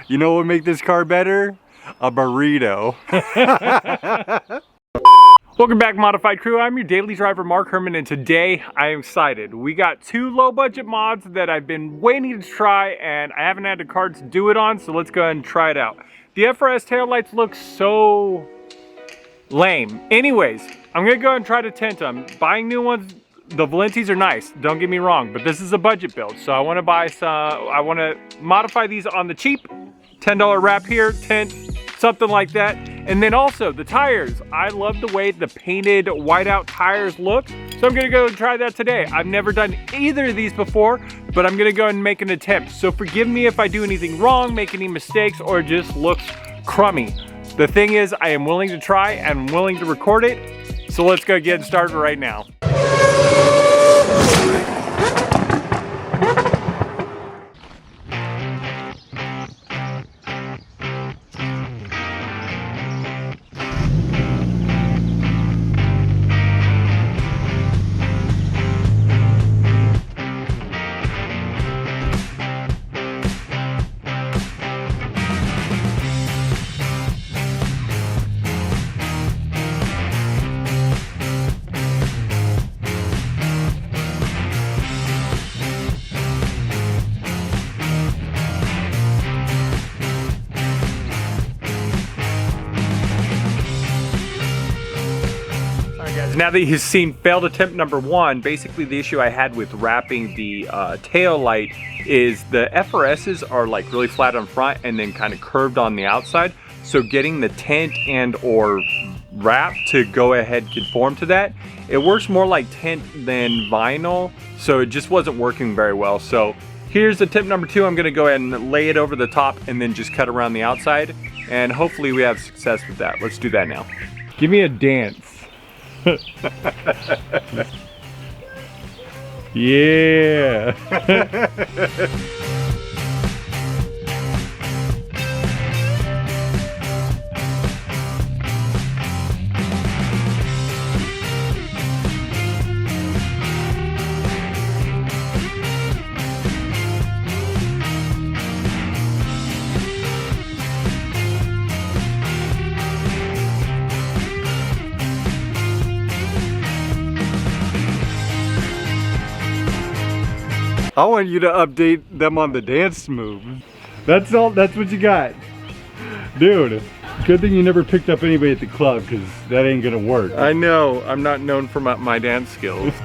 You know what would make this car better? A burrito. Welcome back, Modified Crew. I'm your daily driver, Mark Herman, and today I am excited. We got 2 low-budget mods that I've been waiting to try, and I haven't had the cards to do it on, so let's go ahead and try it out. The FRS taillights look so lame. Anyways, I'm gonna go ahead and try to tint them. Buying new ones, the Valentis are nice, don't get me wrong, but this is a budget build, so I wanna buy some, I wanna modify these on the cheap. $10 wrap here, tint, something like that. And then also the tires. I love the way the painted whiteout tires look. So I'm gonna go and try that today. I've never done either of these before, but I'm gonna go and make an attempt. So forgive me if I do anything wrong, make any mistakes, or it just looks crummy. The thing is, I am willing to try and willing to record it. So let's go get started right now. Now that you've seen failed attempt number 1, basically the issue I had with wrapping the tail light is the FRSs are like really flat on front and then kind of curved on the outside. So getting the tint and or wrap to go ahead and conform to that, it works more like tint than vinyl. So it just wasn't working very well. So here's attempt number 2. I'm gonna go ahead and lay it over the top and then just cut around the outside. And hopefully we have success with that. Let's do that now. Give me a dance. Yeah. I want you to update them on the dance move. That's all, that's what you got. Dude, good thing you never picked up anybody at the club, because that ain't gonna work. I know, I'm not known for my dance skills.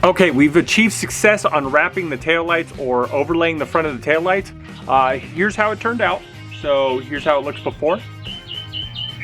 Okay, we've achieved success on wrapping the taillights or overlaying the front of the taillights. Here's how it turned out. So here's how it looks before.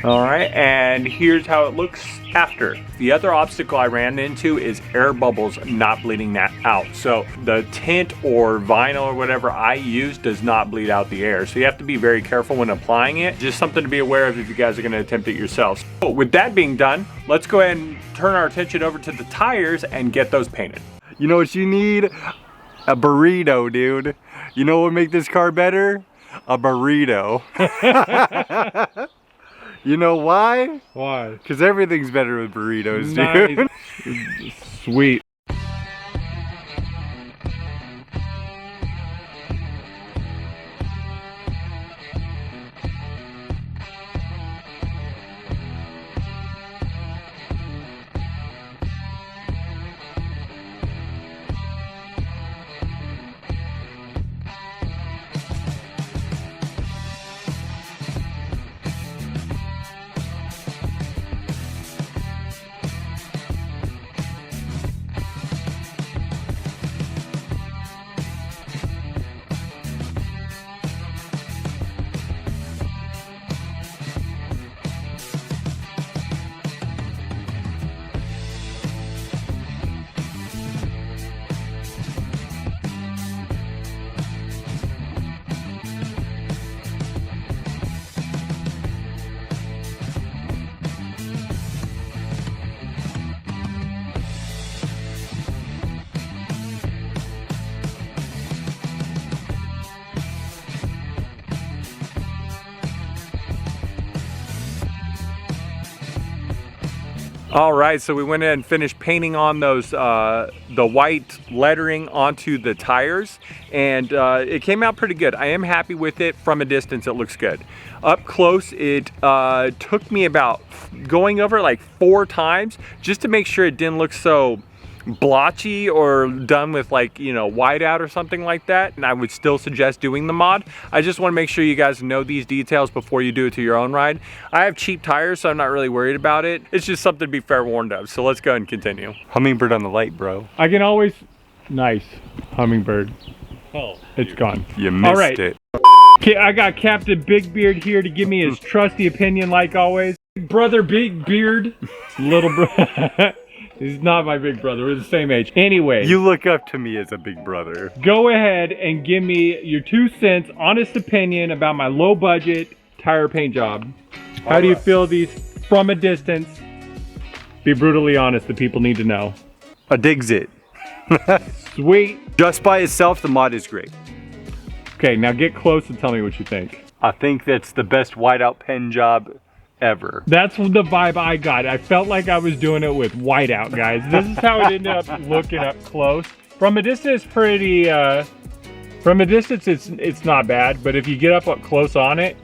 All right, and here's how it looks after. The other obstacle I ran into is air bubbles not bleeding that out. So the tint or vinyl or whatever I use does not bleed out the air. So you have to be very careful when applying it. Just something to be aware of if you guys are gonna attempt it yourselves. So with that being done, let's go ahead and turn our attention over to the tires and get those painted. You know what you need? A burrito, dude. You know what would make this car better? A burrito. You know why? Why? Because everything's better with burritos, dude. Nice. Sweet. All right, so we went in and finished painting on those the white lettering onto the tires, and it came out pretty good. I am happy with it. From a distance, it looks good. Up close, it took me about going over it like 4 times just to make sure it didn't look so blotchy or done with, like, you know, whiteout or something like that. And I would still suggest doing the mod. I just want to make sure you guys know these details before you do it to your own ride. I have cheap tires, so I'm not really worried about it. It's just something to be fair warned of. So let's go ahead and continue. Hummingbird on the light, bro. I can always... Nice. Hummingbird. Oh, it's gone. You missed it. Okay, I got Captain Big Beard here to give me his trusty opinion, like always. Brother Big Beard. Little bro. He's not my big brother. We're the same age. Anyway. You look up to me as a big brother. Go ahead and give me your 2 cents, honest opinion about my low budget tire paint job. How do you feel these from a distance? Be brutally honest, the people need to know. I digs it. Sweet. Just by itself, the mod is great. Okay, now get close and tell me what you think. I think that's the best whiteout pen job ever. That's the vibe I got. I felt like I was doing it with whiteout, guys. This is how it ended up looking up close. From a distance, pretty, from a distance, it's not bad, but if you get up close on it,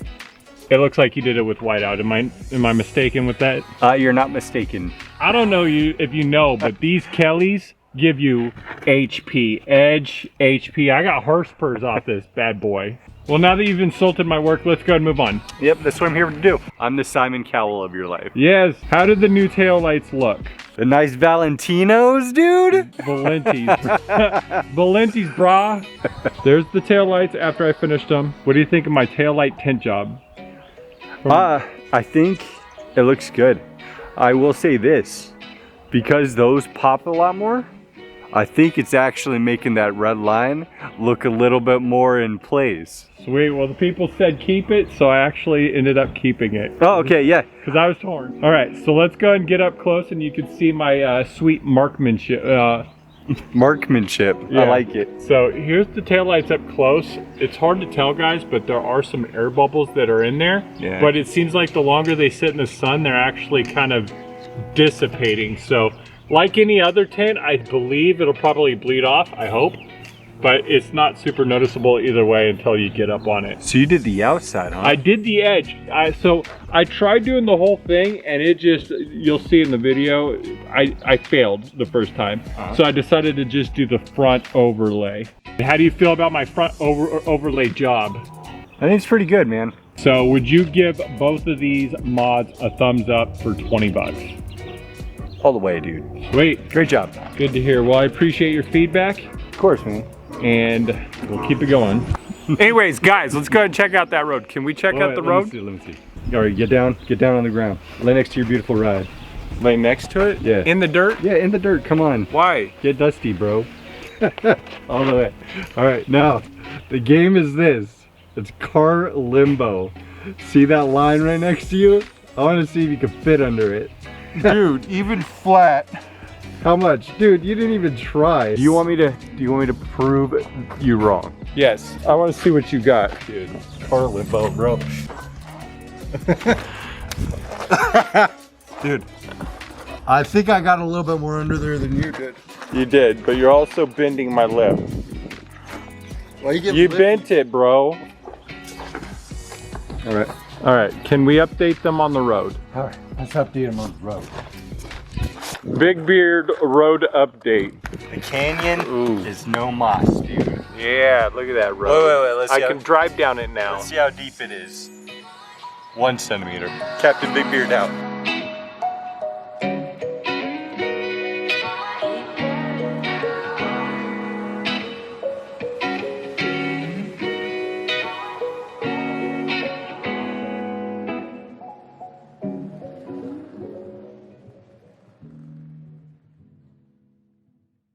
it looks like you did it with whiteout. Am I mistaken with that? You're not mistaken. I don't know if you know, but these Kellys give you HP, edge, HP. I got horse purrs off this bad boy. Well, now that you've insulted my work, let's go ahead and move on. Yep, that's what I'm here to do. I'm the Simon Cowell of your life. Yes. How did the new tail lights look? The nice Valentinos, dude. Valentis. Valentis, brah. There's the tail lights after I finished them. What do you think of my Taillight Tint job? I think it looks good. I will say this, because those pop a lot more, I think it's actually making that red line look a little bit more in place. Sweet. Well, the people said keep it, so I actually ended up keeping it. Oh, okay, yeah. Because I was torn. All right, so let's go ahead and get up close, and you can see my sweet markmanship. Markmanship. Yeah. I like it. So here's the taillights up close. It's hard to tell, guys, but there are some air bubbles that are in there. Yeah. But it seems like the longer they sit in the sun, they're actually kind of dissipating. So like any other tint, I believe it'll probably bleed off, I hope. But it's not super noticeable either way until you get up on it. So you did the outside, huh? I did the edge. So I tried doing the whole thing, and it just, you'll see in the video, I failed the first time. So I decided to just do the front overlay. How do you feel about my front overlay job? I think it's pretty good, man. So would you give both of these mods a thumbs up for 20 bucks? All the way, dude. Sweet. Great job. Good to hear. Well, I appreciate your feedback. Of course, man. And we'll keep it going. Anyways, guys, let's go ahead and check out that road. Can we check out the road? Let me see. All right, get down on the ground. Lay next to your beautiful ride. Lay next to it? Yeah. In the dirt? Yeah, in the dirt. Come on. Why? Get dusty, bro. All the way. All right, now, the game is this. It's car limbo. See that line right next to you? I want to see if you can fit under it. Dude, even flat. How much? Dude, you didn't even try. Do you want me to prove you wrong? Yes. I want to see what you got. Dude, car limbo, bro. Dude, I think I got a little bit more under there than you did. You did, but you're also bending my lip. Why you bent it, bro. All right. All right, can we update them on the road? All right, let's update them on the road. Big Beard road update. The canyon is no moss, dude. Yeah, look at that road. Wait, let's see. I can drive down it now. Let's see how deep it is. 1 centimeter. Captain Big Beard out.